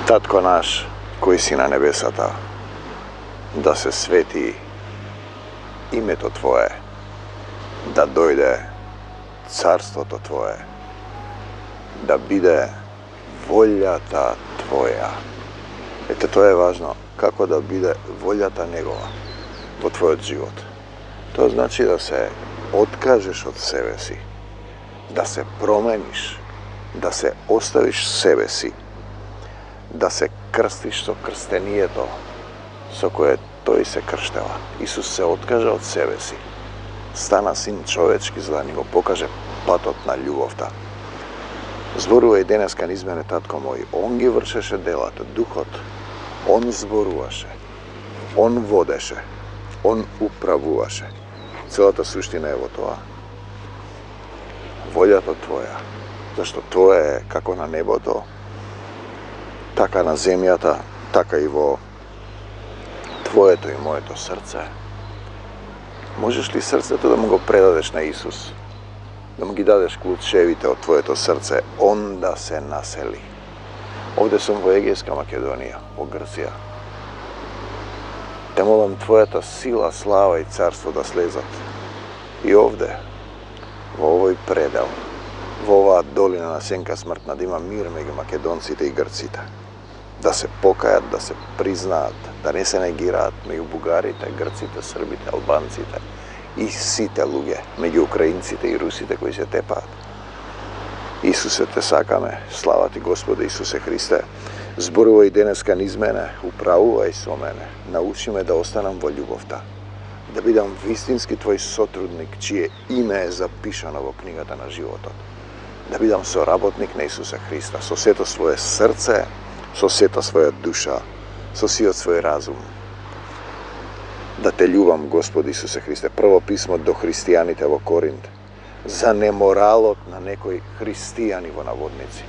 Tatko naš, koji si na nebesata, da se sveti ime to Tvoje, da dojde carstvo to Tvoje, da bide voljata Tvoja. Ete, to je važno, kako da bide voljata njegova vo tvoj život. To znači da se otkažeš od sebe si, da se promeniš, da se ostaviš sebe si, da se krstiš so krstenije to, so koje to i se kršteva. Isus se otkaže od sebe si. Stana sin čovečki za da ni go pokaže patotna ljubovta. Zborува и денеска низ мене, татко мој. Он ги вршеше делата, духот. Он зборуваше. Он водеше. Он управуваше. Целата суштина е во тоа. Волјата Твоја. Зашто Твое е како на небото, така на земјата, така и во Твоето и моето срце. Можеш ли срцето да му го предадеш на Исус? Да му ги дадеш клучевите од Твоето срце, Он да се насели. Овде сум во Егејска Македонија, во Грција. Те молам Твојата сила, слава и царство да слезат. И овде, во овој предел, во оваа долина на сенка смртна, да има мир меѓу македонците и грците. Да се покајат, да се признаат, да не се негираат меѓу бугарите, грците, србите, албанците и сите луѓе, меѓу украинците и русите кои се тепаат. Исусе, те сакаме, слава Ти Господе Исусе Христе. Зборувај денеска низ мене, управувај со мене, научи ме да останам во љубовта, да бидам вистински Твој сотрудник, чие име е запишано во книгата на животот, да бидам соработник на Исуса Христа, со сето своје срце, со сета своја душа, со сиот свој разум. Да Те љубам, Господи Исусе Христе. Прво писмо до христијаните во Коринт, за неморалот на некои христијани во наводници.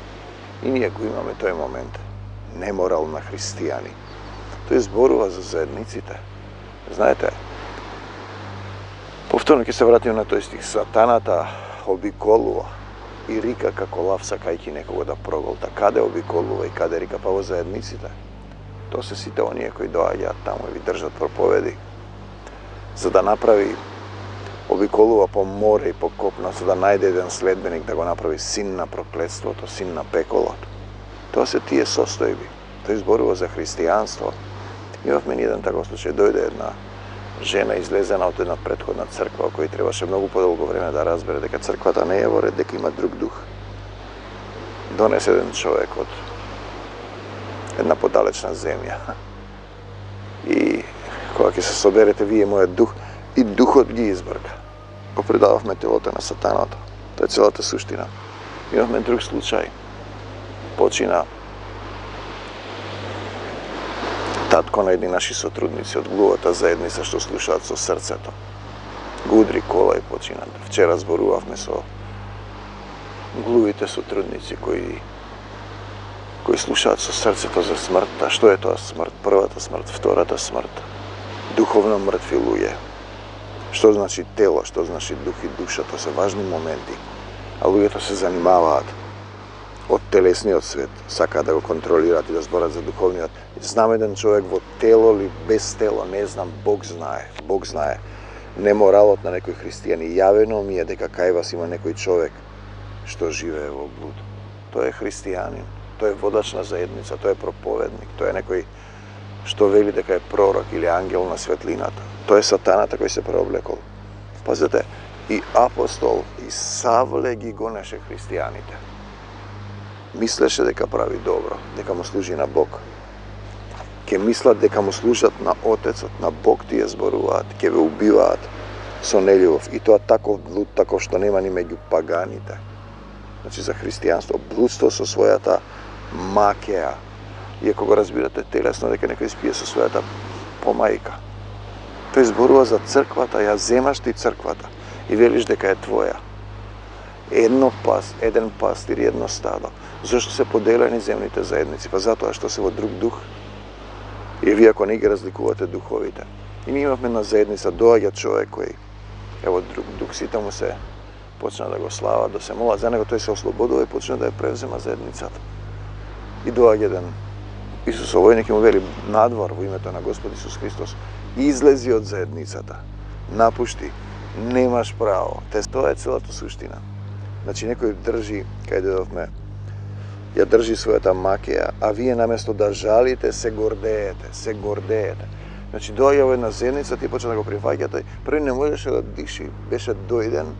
И ние го имаме тој момент. Неморал на христијани. Тој зборува за заедниците. Знаете, повторно ќе се вратим на тој стих. Сатаната обиколува и рика како лав сакајќи некого да проголта. Каде обиколува и каде рика? Па во заедниците. То се сите оние кои доаѓаат таму и ви држат проповеди, за да направи, обиколува по море и по копна, за да најде еден следбеник да го направи син на проклетството, син на пеколот. Тоа се тие состојби. Тој зборува за христијанство. Имавме еден таков случај. Дојде една жена излезена од една претходна црква, кој требаше многу подолго време да разбере дека црквата не е во ред, дека има друг дух. Донесе еден човек од една подалечна земја. И кога ќе се соберете вие мојот дух, и духот ги избрка. Го предававме телото на сатаното. Тоа е целата суштина. Имавме друг случај. Почина татко на едни наши сотрудници од глувата заедница што слушаат со срцето. Го удри кола и почина. Вчера зборувавме со глувите сотрудници кои слушаат со срцето за смртта. Што е тоа смрт? Првата смрт, втората смрт. Духовно мртви луѓе. Што значи тело, што значи дух и душа, тоа се важни моменти. А луѓето се занимаваат од телесниот свет, сакаат да го контролираат и да зборат за духовниот. Знам еден човек во тело или без тело, не знам, Бог знае. Бог знае. Неморалот на некој христијани. Јавено ми е дека кај вас има некој човек што живее во блуд. Тој е христијанин, тој е водач на заедница, тој е проповедник, тој е некој што вели дека е пророк или ангел на светлината. Тој е сатаната кој се преоблекол. Пазете, и апостол, и Савле ги гонеше христијаните. Мислеше дека прави добро, дека му служи на Бог. Ке мислат дека му служат на Отецот, на Бог тие зборуваат, ке ве убиваат со нељубов. И тоа таков блуд, таков што нема ни меѓу паганите. Значи за христијанство, блудство со својата макеа. Иако го разбирате телесно дека некој спие со својата помајка. Тој зборува за црквата, ја земаш ти црквата и велиш дека е твоја. Еден пастир и едно стадо. Зошто се поделени земните заедници? Па затоа што се во друг дух. И вие ако не ги разликувате духовите. И ние имавме на заедница, доаѓа човек кој е во друг дух, сите му се почна да го слава, да се мола за него, тој се ослободува и почна да ја превзема заедницата. И доаѓа еден Исусов војник му вели надвор во името на Господ Исус Христос. Излези од заедницата. Напушти. Немаш право. Тоа е целата суштина. Значи некој држи, кај дедовме, ја држи својата макија, а вие наместо да жалите, се гордеете. Значи доаѓа во една заедница, ти почна да го прифаќа, тој први не можеше да диши, беше дојден,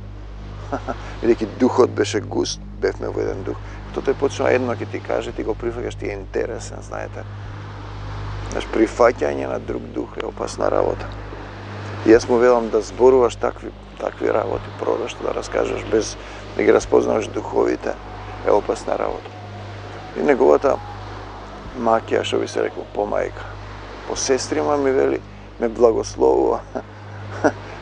бидејќи духот беше густ, бевме во еден дух. Тоа тој почна едно ќе ти каже, ти го прифаќаш, ти е интересен, знаете. Значи прифаќање на друг дух е опасна работа. И јас му велам да зборуваш такви работи, пророчно да раскажеш без да ги разпознаваш духовите, е опасна работа. И неговата макија, што би се рекол, помајка, по сестрима ми вели, ме благословува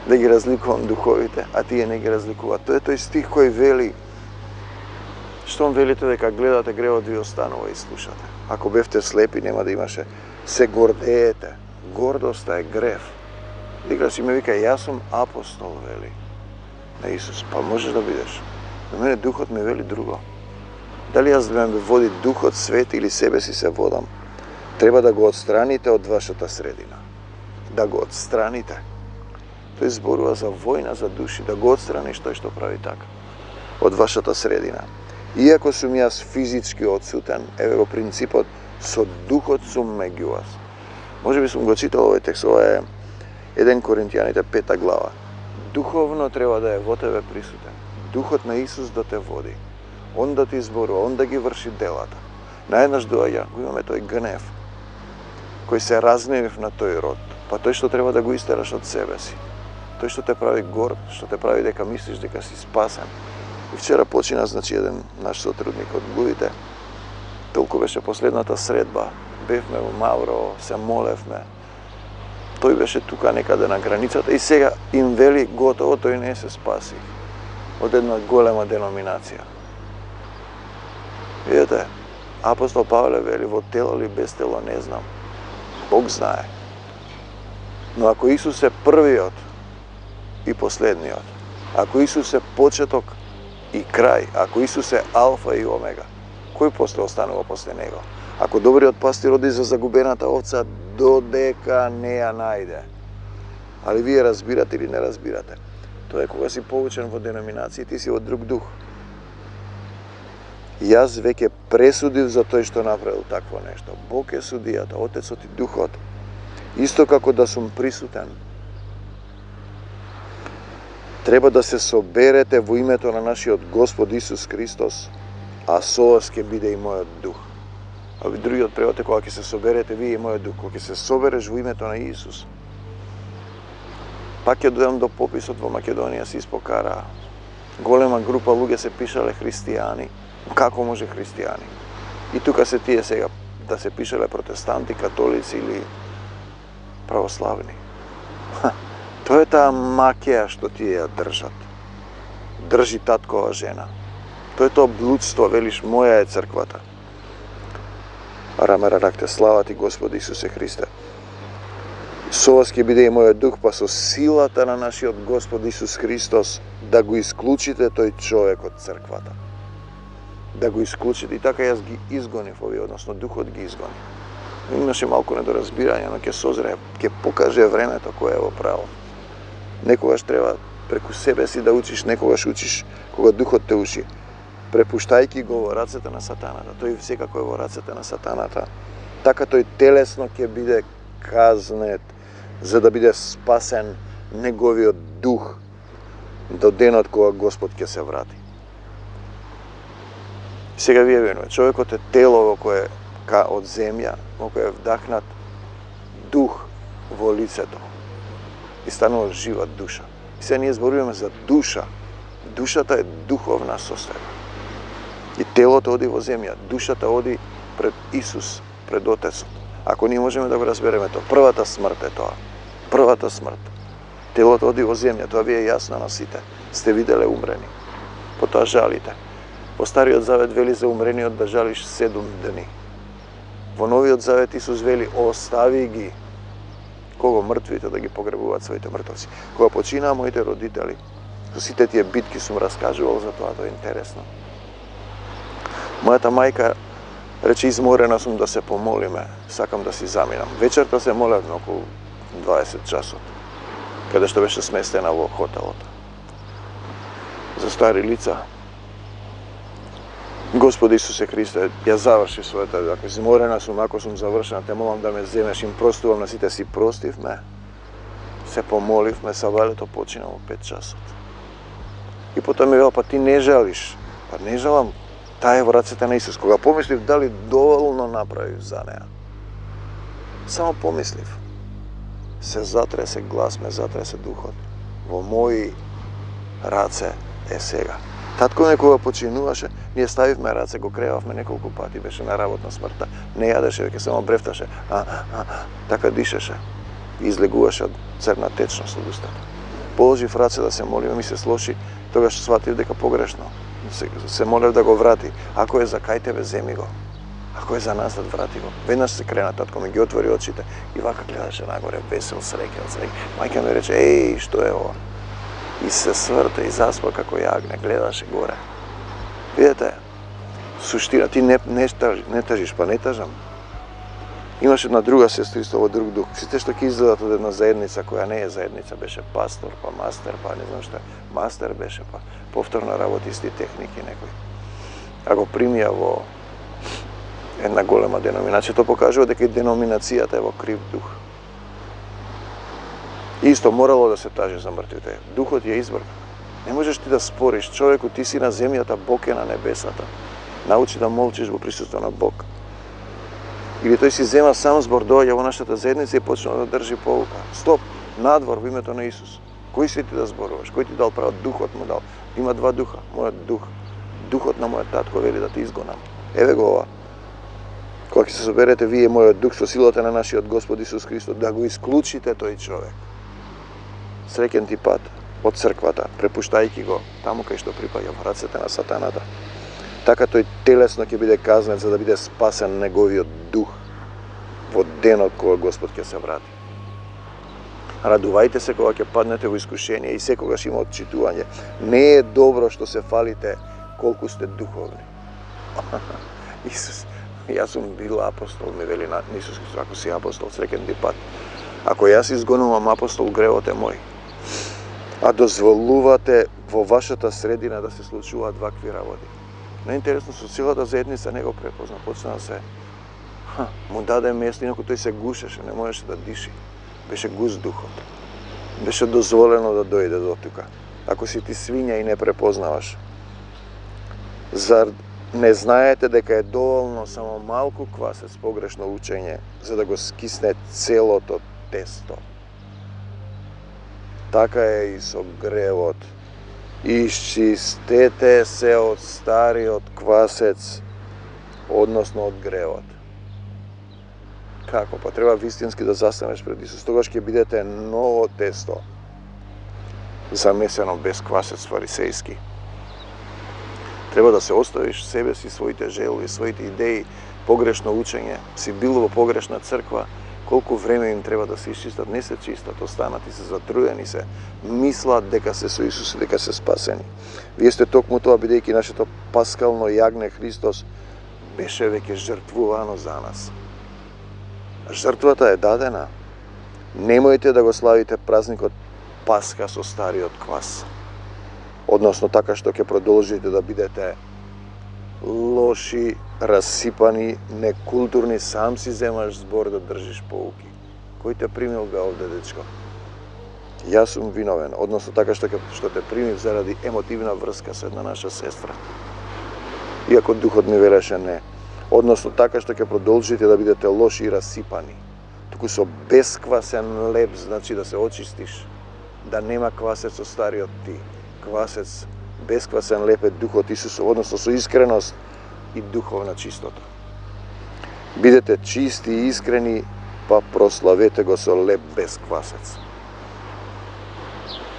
да ги разликувам духовите, а тие не ги разликува. Тоа е тој стих кој вели, штом велите дека гледате гревот ви останува и слушате. Ако бевте слепи, нема да имаше. Се гордеете. Гордоста е грев. Дигаш и ме вика, јас сум апостол, вели на Исус. Па можеш да бидеш. На мене духот ми вели друго. Дали јас да ме води Духот Свет или себе си се водам? Треба да го отстраните од вашата средина. Да го отстраните. Тој зборува за војна за души, да го отстраниш тој што прави така. Од вашата средина. Иако сум јас физички одсутен, еве го принципот, со духот сум меѓу вас. Може би сум го читал овој текст, ова е 1 Коринтијаните 5 глава. Духовно треба да е во тебе присутен. Духот на Исус да те води. Он да ти зборува, он да ги врши делата. Наеднаш доаѓа, го имаме тој гнев, кој се разгневив на тој род, па тој што треба да го истераш од себе си. Тој што те прави горд, што те прави дека мислиш дека си спасен. И вчера почина, значи, еден наш сотрудник од Будите, толку беше последната средба, бевме во Мавро, се молевме, тој беше тука некаде на границата и сега им вели готово, тој не се спаси од една голема деноминација. Видете, апостол Павле вели, во тело или без тело, не знам. Бог знае. Но ако Исус е првиот и последниот, ако Исус е почеток и крај, ако Исус е алфа и омега, кој после останува после него? Ако добриот пастир оди за загубената овца, додека не ја најде. Али вие разбирате или не разбирате? Тоа е кога си поучен во деноминација, ти си во друг дух. Јас веќе пресудив за тој што направил такво нешто. Бог е судијата, Отецот и Духот. Исто како да сум присутен. Треба да се соберете во името на нашиот Господ Исус Христос, а со вас ќе биде и мојот дух. А другиот превод е кога ќе се соберете вие и мојот дух, кога ќе се собереш во името на Исус. Пак ќе дојдам до пописот во Македонија, се испокараа. Голема група луѓе се пишале христијани. Како може христијани? И тука се тие сега да се пишале протестанти, католици или православни. Тоа е таа макија што тие ја држат. Држи таткова жена. Тоа е тоа блудство, велиш, моја е црквата. Рамера ракте, слава ти Господи Исусе Христе. Со вас ќе биде и мојот дух, па со силата на нашиот Господ Исус Христос да го исклучите тој човек од црквата. Да го исклучите. И така јас ги изгонив овие, односно духот ги изгони. Имаше малку недоразбирање, но ќе созре, ќе покаже времето кое е во право. Некогаш треба преку себе си да учиш, некогаш учиш кога духот те учи, препуштајќи го во рацете на сатаната. Тој секако е во рацете на сатаната. Така тој телесно ќе биде казнет, за да биде спасен неговиот дух до денот кога Господ ќе се врати. Сега вие венува, човекот е тело во кое од земја, во кое е вдахнат дух во лицето и станува жива душа. И сега ние зборуваме за душа. Душата е духовна состојба. И телото оди во земја, душата оди пред Исус, пред Отецот. Ако ние можеме да го разбереме тоа, првата смрт е тоа. Првата смрт. Телото оди во земја, тоа ви е јасно на сите. Сте виделе умрени. Потоа жалите. Во Стариот Завет вели за умрениот да жалиш 7 дни. Во Новиот Завет Исус вели остави ги кого мртвите да ги погребуваат своите мртовци. Кога починаа моите родители, со сите тие битки сум раскажувал за тоа, тоа е интересно. Мојата мајка Рече, изморена сум да се помолиме, сакам да си заминам. Вечерта се молевме околу 20 часот, каде што беше сместена во хотелот. За стари лица. Господи Исусе Христе, ја заврши својата, ако изморена сум, ако сум завршена, те молам да ме земеш, им простувам на сите, си простивме. Се помоливме, сабалето почина во 5 часот. И потоа ми вела, па ти не жалиш. Па не жалам, таа е во рацете на Исус. Кога помислив дали доволно направив за неа. Само помислив. Се затресе глас, ме затресе духот. Во мои раце е сега. Татко ме кога починуваше, ние ставивме раце, го кревавме неколку пати, беше на работна смртта. Не јадеше, веќе само брефташе. Така дишеше. Излегуваше од црна течност од устата. Положив раце да се молиме, ми се слоши, тогаш сватив дека погрешно. Се молев да го врати. Ако е за кај тебе, земи го. Ако е за нас, да врати го. Веднаш се крена, татко ми ги отвори очите и вака гледаше нагоре, весел, среќен. Мајка ми рече, еј, што е ова? И се сврта и заспа како јагне, гледаше горе. Видете, суштина, ти не тажиш, па не тажам. Имаше една друга сестринство во друг дух. Сите што ќе изгледат од една заедница која не е заедница, беше пастор, па мастер, па не знам што е. Мастер беше, па повторно работи исти техники некои. А го примија во една голема деноминација, тоа покажува дека и деноминацијата е во крив дух. Исто морало да се тажи за мртвите. Духот ја избрка. Не можеш ти да спориш. Човеку, ти си на земјата, Бог е на небесата. Научи да молчиш во присуство на Бог. Или тој си зема сам збор, доаѓа во нашата заедница и почна да држи поука. Стоп, надвор во името на Исус. Кој си ти да зборуваш? Кој ти дал право? Духот му дал. Има два духа. Мојот дух. Духот на мојот татко вели да те изгонам. Еве го ова. Кога ќе се соберете вие мојот дух со силата на нашиот Господ Исус Христос, да го исклучите тој човек. Среќен ти пат од црквата, препуштајќи го таму кај што припаѓа во рацете на сатаната. Така тој телесно ќе биде казнет за да биде спасен неговиот дух во денот кога Господ ќе се врати. Радувајте се кога ќе паднете во искушение и секогаш има отчитување. Не е добро што се фалите колку сте духовни. Исус, јас сум бил апостол, ми вели на Исус Христос, ако си апостол, среќен ти пат. Ако јас изгонувам апостол, гревот е мој. А дозволувате во вашата средина да се случуваат вакви работи. Најинтересно, со целата заедница не го препозна, почна да се му даде место, инаку тој се гушеше, не можеше да диши. Беше густ духот. Беше дозволено да дојде до тука. Ако си ти свиња и не препознаваш, зар не знаете дека е доволно само малку квасец погрешно учење за да го скисне целото тесто? Така е и со гревот. Исчистете се од стариот квасец, односно од гревот. Како? Па треба вистински да застанеш пред Исус. Тогаш ќе бидете ново тесто, замесено без квасец фарисејски. Треба да се оставиш себе си, своите желби, своите идеи, погрешно учење. Си бил во погрешна црква, колку време им треба да се исчистат, не се чистат, останати се затруени се, мислат дека се со Исус и дека се спасени. Вие сте токму тоа, бидејќи нашето паскално јагне Христос беше веќе жртвувано за нас. Жртвата е дадена. Немојте да го славите празникот Пасха со стариот квас. Односно така што ќе продолжите да бидете лоши, расипани, некултурни, сам си земаш збор да држиш поуки. Кој те примил бе овде, дечко? Јас сум виновен, односно така што те примив заради емотивна врска со една наша сестра. Иако духот ми велеше не. Односно така што ќе продолжите да бидете лоши и расипани. Туку со бесквасен леп, значи да се очистиш, да нема квасец со стариот ти. Квасец, бесквасен леп е духот Исус, односно со искреност и духовна чистота. Бидете чисти и искрени, па прославете го со леп без квасец.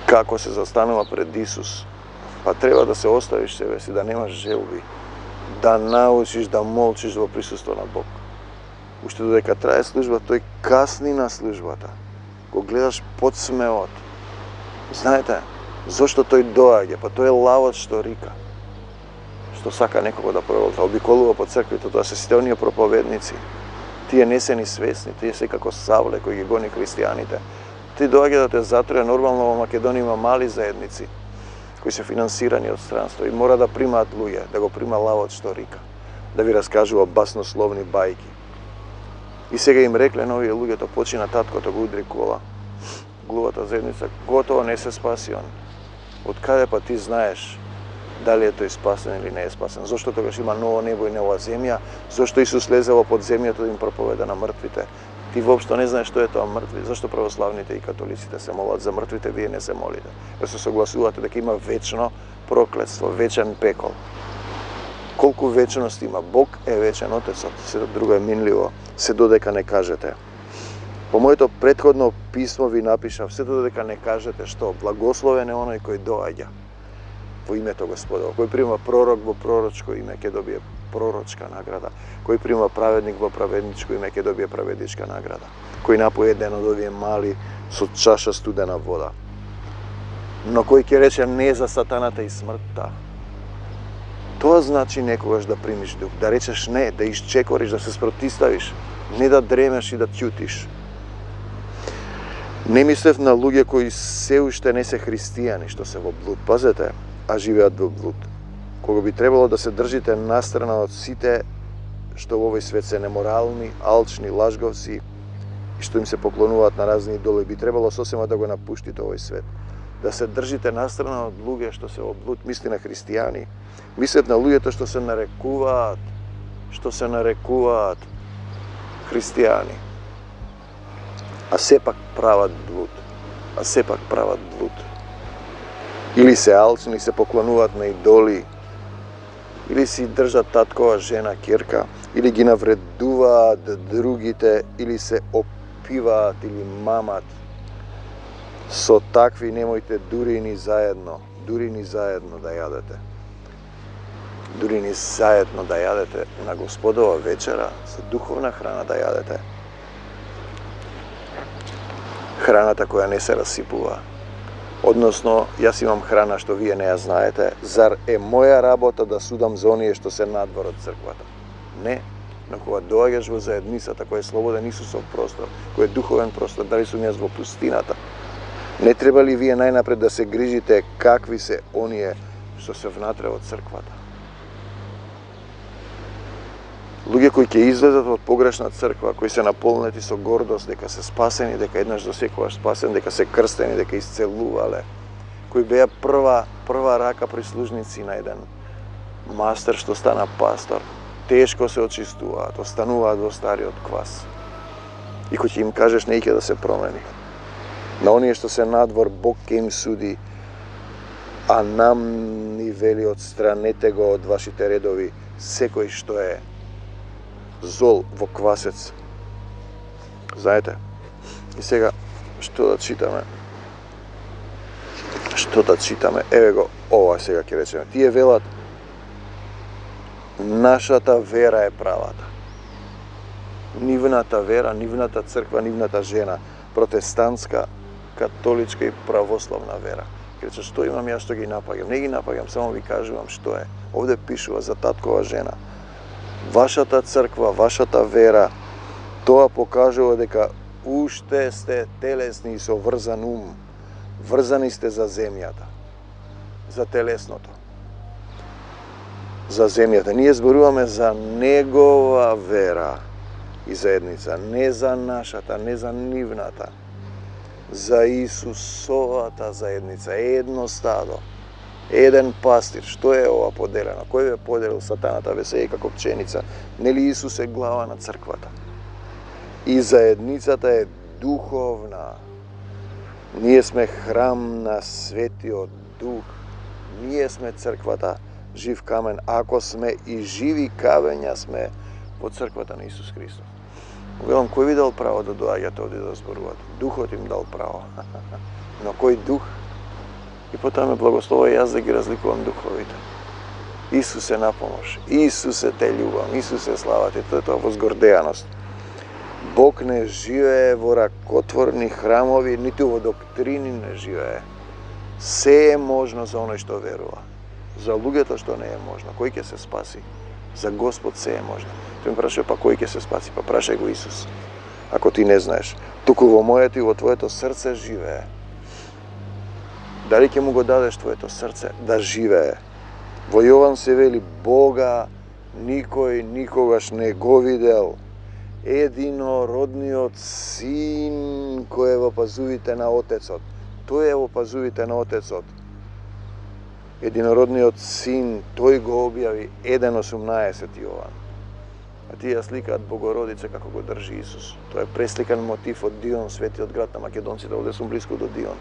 Како се застанува пред Исус? Па треба да се оставиш себе си, да немаш желби, да научиш да молчиш во присуство на Бог. Уште додека трае служба, тој касни на службата. Го гледаш подсмеот. Знаете, зошто тој доаѓа? Па тој е лавот што рика. што сака некого да проволта, обиколува по црквите, тоа се сите оние проповедници. Тие не се ни свесни, тие се како Савле кој ги гони христијаните. Ти доаѓа да те затруе, нормално во Македонија има мали заедници кои се финансирани од странство и мора да примаат луѓе, да го прима лавот што рика, да ви раскажува баснословни бајки. И сега им рекле на овие луѓето, почина таткото го удри кола. Глувата заедница, готово не се спаси он. Од каде па ти знаеш дали е тој спасен или не е спасен? Зошто тогаш има ново небо и нова земја? Зошто Исус слезе во подземјето да им проповеда на мртвите? Ти воопшто не знаеш што е тоа мртви. Зашто православните и католиците се молат за мртвите, вие не се молите? Да се согласувате дека има вечно проклетство, вечен пекол. Колку вечност има? Бог е вечен Отецот, се друго е минливо, се додека не кажете. По моето претходно писмо ви напишав, се додека не кажете што, благословен е оној кој доаѓа во името Господово. Кој прима пророк во пророчко име ќе добие пророчка награда. Кој прима праведник во праведничко име ќе добие праведничка награда. Кој напои еден од овие мали со чаша студена вода. Но кој ќе рече не за сатаната и смртта. Тоа значи некогаш да примиш дух, да речеш не, да исчекориш, да се спротиставиш, не да дремеш и да ќутиш. Не мислев на луѓе кои се уште не се христијани, што се во блуд, пазете, а живеат во блуд. Кога би требало да се држите настрана од сите што во овој свет се неморални, алчни, лажговци и што им се поклонуваат на разни идоли, би требало сосема да го напуштите овој свет. Да се држите настрана од луѓе што се во блуд, мисли на христијани. Мислят на луѓето што се нарекуваат христијани. А сепак прават блуд. Или се алчни, или се поклонуваат на идоли, или си држат таткова жена, ќерка, или ги навредуваат другите, или се опиваат, или мамат. Со такви немојте дури ни заедно да јадете. Дури ни заедно да јадете на Господова вечера, за духовна храна да јадете. Храната која не се расипува. Односно, јас имам храна што вие не ја знаете. Зар е моја работа да судам за оние што се надвор од црквата? Не. Но кога доаѓаш во заедницата, кој е слободен Исусов простор, кој е духовен простор, дали сум јас во пустината, не треба ли вие најнапред да се грижите какви се оние што се внатре од црквата? Луѓе кои ќе излезат од погрешна црква, кои се наполнети со гордост дека се спасени, дека еднаш до секогаш спасен, дека се крстени, дека исцелувале, кои беа прва рака прислужници на еден мастер што стана пастор, тешко се очистуваат, остануваат во стариот квас. И кој ќе им кажеш не ќе да се промени. На оние што се надвор, Бог ќе им суди, а нам ни вели отстранете го од вашите редови секој што е зол во квасец. Знаете? И сега, што да читаме? Еве го, ова сега ќе речеме. Тие велат, нашата вера е правата. Нивната вера, нивната црква, нивната жена, протестантска, католичка и православна вера. Ке рече, што имам јас што ги напаѓам? Не ги напаѓам, само ви кажувам што е. Овде пишува за таткова жена. Вашата црква, вашата вера, тоа покажува дека уште сте телесни и со врзан ум. Врзани сте за земјата. За телесното. За земјата. Ние зборуваме за негова вера и заедница. Не за нашата, не за нивната. За Исусовата заедница. Едно стадо. Еден пастир. Што е ова поделено? Кој ве поделил сатаната? Ве се како пченица. Нели Исус е глава на црквата? И заедницата е духовна. Ние сме храм на Светиот Дух. Ние сме црквата, жив камен. Ако сме и живи камења сме во црквата на Исус Христос. Велам, кој ви дал право да доаѓате овде да зборувате? Духот им дал право. Но кој дух? И потоа ме благослови јас да ги разликувам духовите. Исус е на помош. Исус е те љубам. Исус е славата. Тоа е тоа возгордеаност. Бог не живее во ракотворни храмови, ниту во доктрини не живее. Се е можно за оној што верува. За луѓето што не е можно, кој ќе се спаси? За Господ се е можно. Тој ми прашува, па кој ќе се спаси? Па прашај го Исус. Ако ти не знаеш, туку во моето и во твоето срце живее. Дали ќе му го дадеш твоето срце да живее? Во Јован се вели, Бога никој никогаш не го видел. Единородниот син кој е во пазувите на Отецот. Тој е во пазувите на Отецот. Единородниот син, тој го објави 1.18 Јован. А тие сликаат Богородица како го држи Исус. Тоа е пресликан мотив од Дион, светиот град на македонците, овде сум близко до Дион.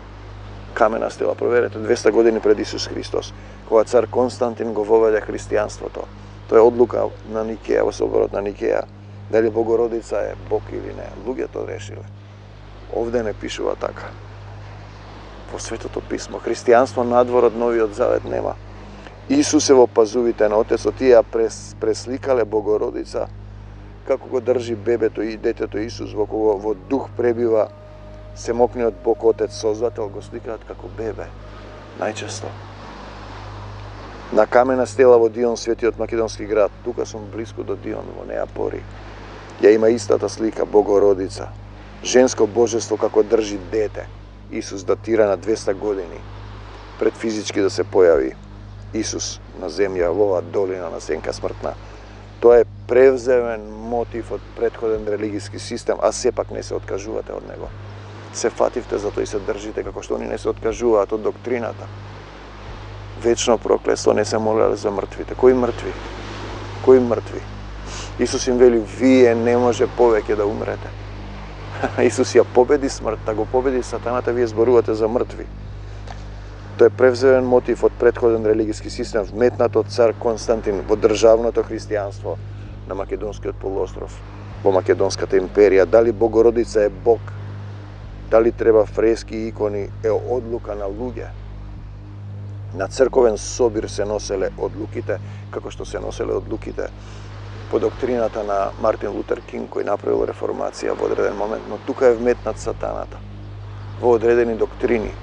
Камена стела, проверете, 200 години пред Исус Христос, кога цар Константин го воведе христијанството. Тоа е одлука на Никеја, во соборот на Никеја, дали Богородица е Бог или не. Луѓето решиле. Овде не пишува така. Во Светото писмо, христијанство надвор од Новиот Завет нема. Исус е во пазувите на Отецот, тие пресликале Богородица, како го држи бебето и детето Исус, во кого во дух пребива семокниот Бог Отец Создател, го сликаат како бебе, најчесто. На камена стела во Дион, светиот македонски град, тука сум близко до Дион, во Неапори, ја има истата слика, Богородица, женско божество како држи дете. Исус датира на 200 години пред физички да се појави Исус на земја во оваа долина на сенка смртна. Тоа е превземен мотив од претходен религиски систем, а сепак не се откажувате од него. Се фативте, затоа и се држите како што они не се откажуваат од доктрината. Вечно проклество, не се молеле за мртвите. Кои мртви? Кои мртви? Исус им вели, вие не може повеќе да умрете. Исус ја победи смртта, го победи сатаната, вие зборувате за мртви. Тоа е превземен мотив од претходен религиски систем, вметнат од цар Константин во државното христијанство на Македонскиот полуостров, во Македонската империја. Дали Богородица е Бог, дали треба фрески и икони, е одлука на луѓе. На црковен собир се носеле одлуките, како што се носеле одлуките по доктрината на Мартин Лутер Кинг, кој направил реформација во одреден момент, но тука е вметнат сатаната во одредени доктрини.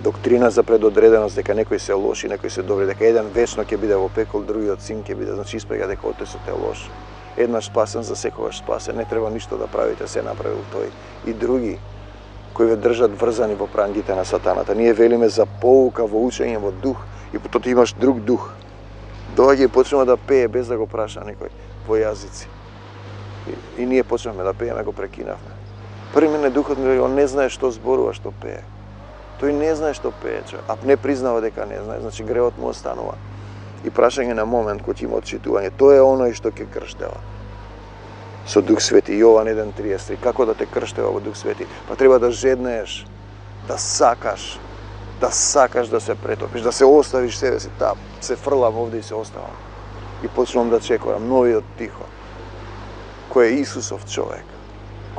Доктрина за предодреденост, дека некои се лоши, некои се добри, дека еден вечно ќе биде во пекол, другиот син ќе биде, значи испега дека Отецот е лош. Еднаш спасен, за секогаш спасен, не треба ништо да правите, се направил тој. И други кои ве држат врзани во прангите на сатаната. Ние велиме за поука во учење во дух, и потоа ти имаш друг дух. Доаѓа и почнува да пее без да го праша некој во јазици. И ние почнавме да пееме, го прекинавме. Први мене духот ми вели, он не знае што зборува, што пее. Тој не знае што пее, а не признава дека не знае, значи гревот му останува. И прашање на момент кој ќе има отчитување, тоа е оној што ќе крштева. Со Дух Свети, Јован 1.33, како да те крштева во Дух Свети? Па треба да жеднееш, да сакаш да се претопиш, да се оставиш себе си, таа се фрлам овде и се оставам. И почнувам да чекорам новиот Тихо, кој е Исусов човек,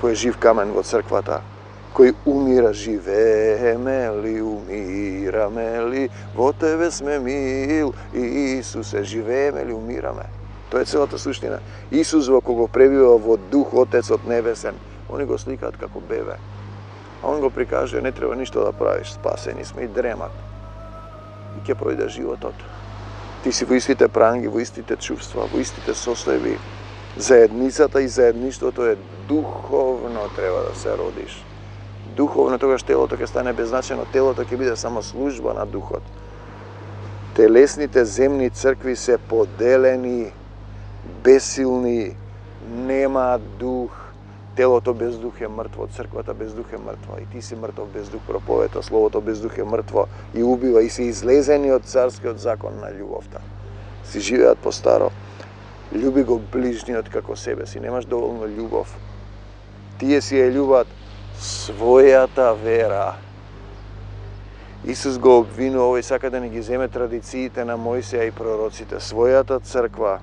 кој е жив камен во црквата, кој умира, живееме ли, умираме ли, во Тебе сме мил, Исусе, живееме ли, умираме. Тоа е целата суштина. Исус во кого пребива во Дух Отецот Небесен, они го сликаат како бебе. А он го прикажува, не треба ништо да правиш, спасени сме и дремат. И ќе пројде животот. Ти си во истите пранги, во истите чувства, во истите состојби. Заедницата и заедништвото е духовно, треба да се родиш. Духовно, тогаш телото ќе стане беззначено, телото ќе биде само служба на духот. Телесните земни цркви се поделени, бесилни, немаат дух. Телото без дух е мртво, црквата без дух е мртва. И ти си мртов без дух, проповета, словото без дух е мртво и убива. И си излезени од царскиот закон на љубовта. Си живеат по старо. Љуби го ближниот како себе си, немаш доволно љубов. Тие си ја љубат својата вера. Исус го обвинува и сака да ни ги земе традициите на Мојсија и пророците. Својата црква.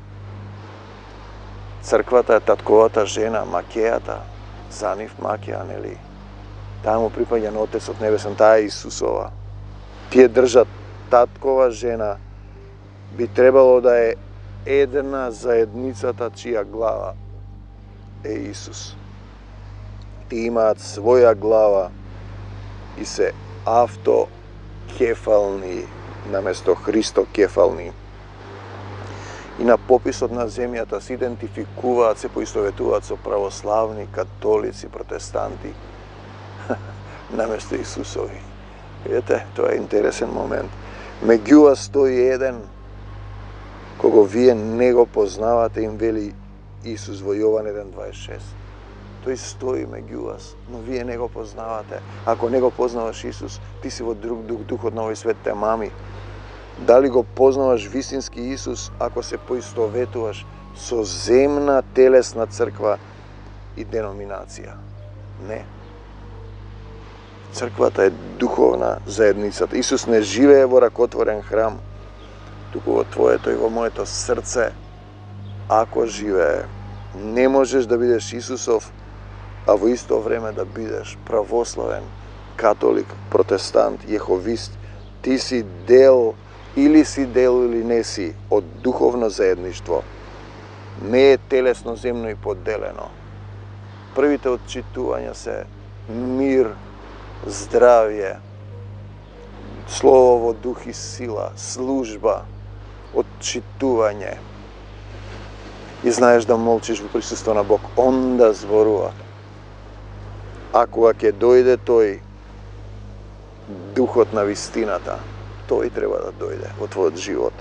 Црквата е татковата жена, макејата, за нив макеја, нели? Таа му припаѓа на Отецот Небесен, таа е Исусова. Тие држат таткова жена, би требало да е една заедницата чија глава е Исус. Тие имаат своја глава и се автокефални, наместо христокефални. И на пописот на земјата се идентификуваат, се поистоветуваат со православни, католици, протестанти, наместо Исусови. Видите, тоа е интересен момент. Меѓу вас стои еден кого вие не го познавате, им вели Исус во Јован 1:26. Тој стои меѓу вас, но вие не го познавате. Ако не го познаваш Исус, ти си во друг дух, духот на овој свет те мами. Дали го познаваш вистински Исус ако се поистоветуваш со земна телесна црква и деноминација? Не. Црквата е духовна заедницата. Исус не живее во ракотворен храм, туку во твоето и во моето срце. Ако живее, не можеш да бидеш Исусов, а во исто време да бидеш православен, католик, протестант, јеховист. Ти си дел или не си од духовно заедништво. Не е телесно, земно и поделено. Првите отчитувања се мир, здравје, слово во дух и сила, служба, отчитување. И знаеш да молчиш во присуство на Бог, Он да зборува. А кога ќе дојде тој, духот на вистината, тој треба да дојде во твојот живот.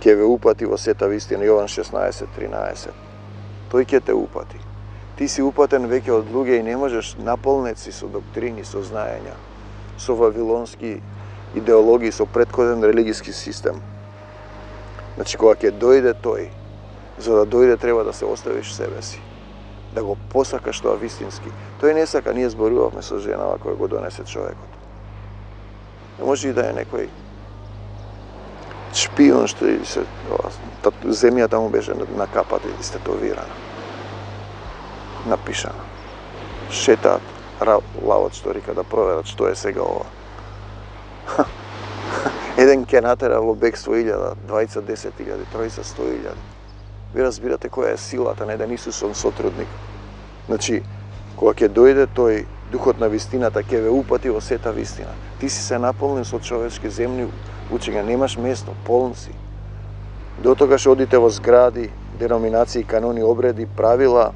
Ќе ве упати во сета вистина, Јован 16:13. Тој ќе те упати. Ти си упатен веќе од луѓе и не можеш, наполнет си со доктрини, со знаења, со вавилонски идеологии, со претходен религиски систем. Значи, кога ќе дојде тој, за да дојде треба да се оставиш себе си, да го посакаш тоа вистински. Тој не сака, ние зборувавме со женава која го донесе човекот. Не може и да е некој шпион што се земјата му беше накапата и стетовирана, напишана. Шетаат лавот што рика да проверат што е сега ова. Еден ќе натера во бегство 1000, двајца 10.000, тројца 100.000. Ви разбирате која е силата на еден Исусов сотрудник. Значи, кога ќе дојде тој, духот на вистината ќе ве упати во сета вистина. Ти си се наполнен со човечки земни учења, немаш место, полн си. До тогаш одите во згради, деноминации, канони, обреди, правила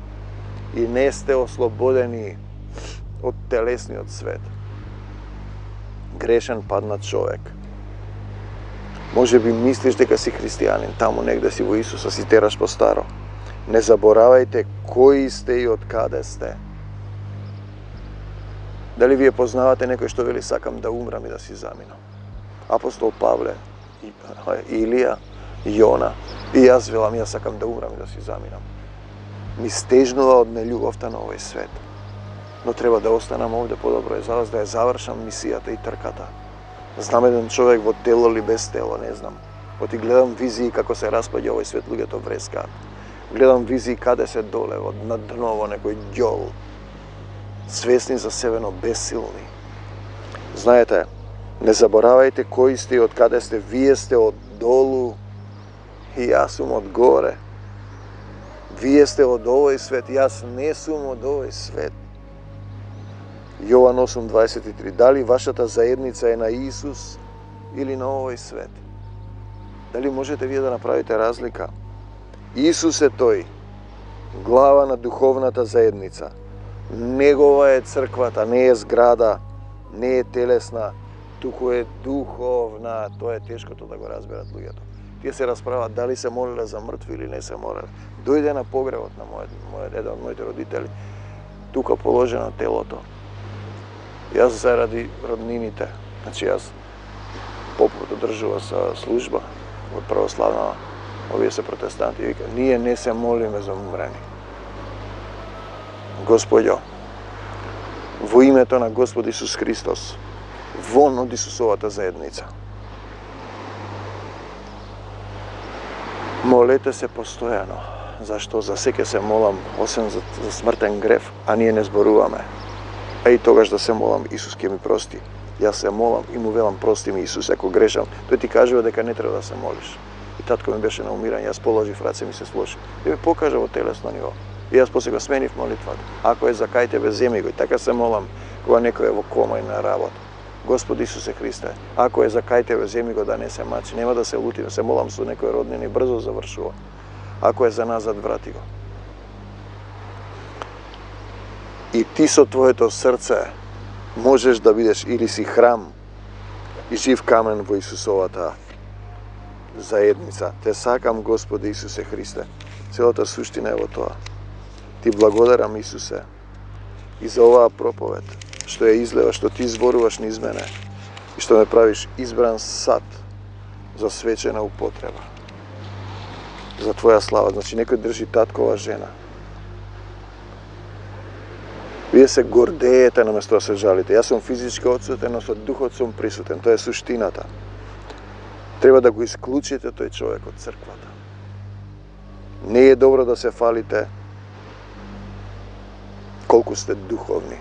и не сте ослободени од телесниот свет. Грешен паднат човек. Може би мислиш дека си христијанин, таму негде си во Исуса, си тераш по старо. Не заборавајте кои сте и од каде сте. Дали вие познавате некој што вели сакам да умрам и да си заминам? Апостол Павле, Илија, Јона. И јас велам, јас сакам да умрам и да си заминам. Ми стежнува од нељубовта на овој свет. Но треба да останам овде, подобро е за вас да ја завршам мисијата и трката. Знам еден човек во тело или без тело, не знам. Оти гледам визии како се распаѓа овој свет, луѓето врескаат. Гледам визии каде се доле, на дно во некој ѓол. Свесни за себе, но безсилни. Знаете, не заборавајте кои сте и од каде сте. Вие сте од долу и јас сум од горе. Вие сте од овој свет, јас не сум од овој свет. Јован 8:23. Дали вашата заедница е на Исус или на овој свет? Дали можете вие да направите разлика? Исус е тој, глава на духовната заедница. Негова е црквата, не е зграда, не е телесна, туку е духовна. Тоа е тешкото да го разберат луѓето. Тие се расправат дали се молеле за мртви или не се молеле. Дојде на погребот на еден од моите родители, тука положено телото. Јас заради роднините, значи јас попот одржува со служба од православна, овие се протестанти, и вика, ние не се молиме за умрени. Господјо, во името на Господ Исус Христос, вон од Исусовата заедница. Молете се постојано. Зашто? За секе се молам, освен за смртен грев, а ние не зборуваме. А и тогаш да се молам, Исус ќе ми прости. Јас се молам и му велам, прости ми Исус, ако грешам. Тој ти кажува дека не треба да се молиш. И татко ми беше на умирање, јас положив раце, ми се сложи. И ми покажа во телесно ниво. И јас после го сменив молитвата. Ако е за кај тебе, земи го. И така се молам, кога некој е во кома и на работа. Gospod Isuse Hrisте, ako je za kaj tebe zemi go da ne se mači, nema da se luti, da se molam su nekoj rodnini brzo završuo. Ako je za nazad, vrati go. I ti со твоето срце можеш да бидеш или си храм и жив камен во Исусовата заедница. Те сакам, Господи Исусе Христе. Целата суштина е во тоа. Ти благодарам, Исусе, и за оваа проповед, што ја излева, што ти зборуваш низ мене и што ме правиш избран сад за свечена употреба. За твоја слава. Значи, некој држи таткова жена. Вие се гордеете наместо да се жалите. Јас сум физички отсутен, но со духот сум присутен. Тоа е суштината. Треба да го исклучите тој човек од црквата. Не е добро да се фалите колку сте духовни.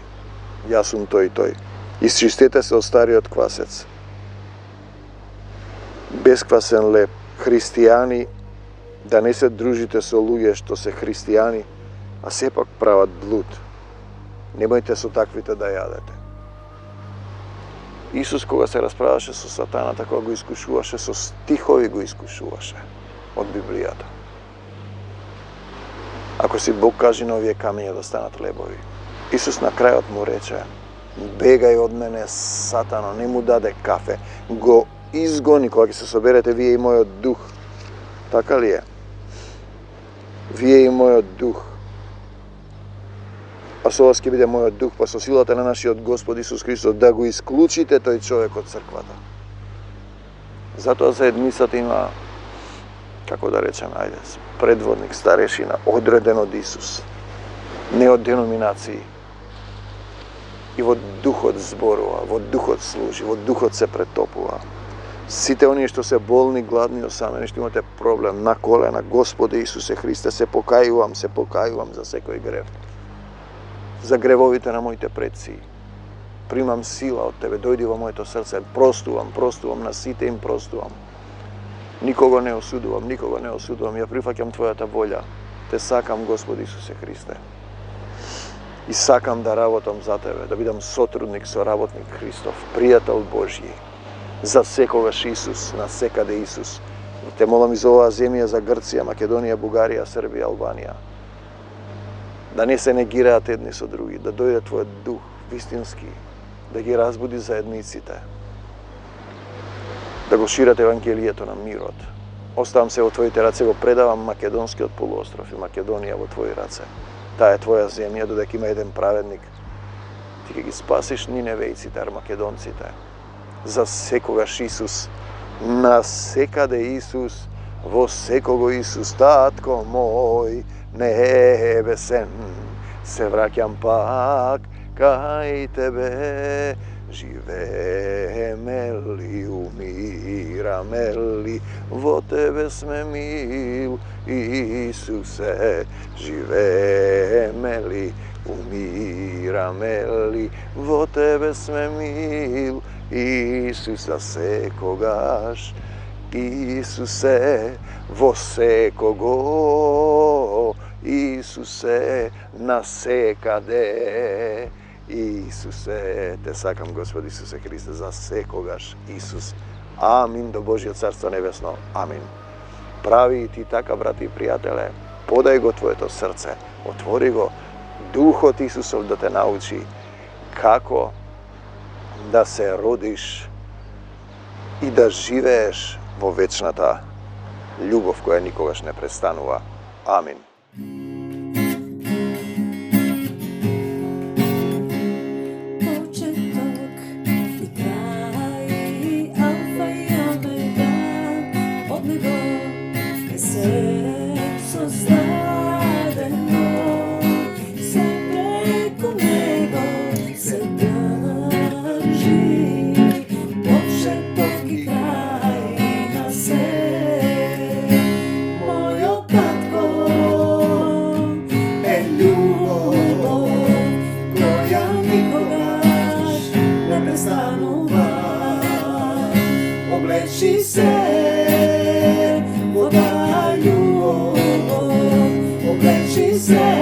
Јас сум тој и тој. Исчистете се од стариот квасец. Бесквасен леп. Христијани, да не се дружите со луѓе што се христијани, а сепак прават блуд. Немојте со таквите да јадете. Исус, кога се расправаше со сатаната, кога го искушуваше, со стихови го искушуваше од Библијата. Ако си Бог, кажи на овие камења да станат лебови. Исус на крајот му рече: бегај од мене, сатано, не му даде кафе. Го изгони, кога ќе се соберете вие и мојот дух. Така ли е? Вие и мојот дух. А со вас ќе биде мојот дух, па со силата на нашиот Господ Исус Христос, да го исклучите тој човек од црквата. Затоа заедницата има, како да речем, ајде, предводник, старешина, одреден од Исус, не од деноминации. И во духот зборува, во духот служи, во духот се претопува. Сите оние што се болни, гладни, осамени, што имате проблем, на колена, Господи Исусе Христе, се покајувам за секој грев. За гревовите на моите предци. Примам сила од Тебе, дојди во моето срце, простувам, на сите им простувам. Никого не осудувам, ја прифаќам Твојата волја. Те сакам, Господи Исусе Христе. И сакам да работам за Тебе, да бидам сотрудник, соработник Христов, пријател Божји. За секогаш Исус, на секаде Исус. Те молам и за оваа земја, за Грција, Македонија, Бугарија, Србија, Албанија. Да не се негираат едни со други, да дојде Твојот дух вистински, да ги разбуди заедниците, да го шират Евангелието на мирот. Оставам се во Твоите раце, го предавам Македонскиот полуостров и Македонија во Твои раце. Таа е Твоја земја, додека има еден праведник. Ти ќе ги спасиш ниневејците, армакедонците. За секогаш Исус, на секаде Исус, во секого Исус, татко мој, небесен, се враќам пак кај Тебе, живееме ли, умираме ли, во Тебе сме мил, Исусе, живееме ли, умираме ли, во Тебе сме мил, Исуса секогаш, Исусе, во секого, Исусе, насекаде, Исусе, Те сакам, Господи Исусе Христе, за секогаш, Исус. Амин, до Божјо Царство Небесно, амин. Прави и ти така, брати и пријателе, подај го твоето срце, отвори го, Духот Исусов да те научи како да се родиш и да живееш во вечната љубов која никогаш не престанува. Амин. Облечи се, вода љубов, облечи се.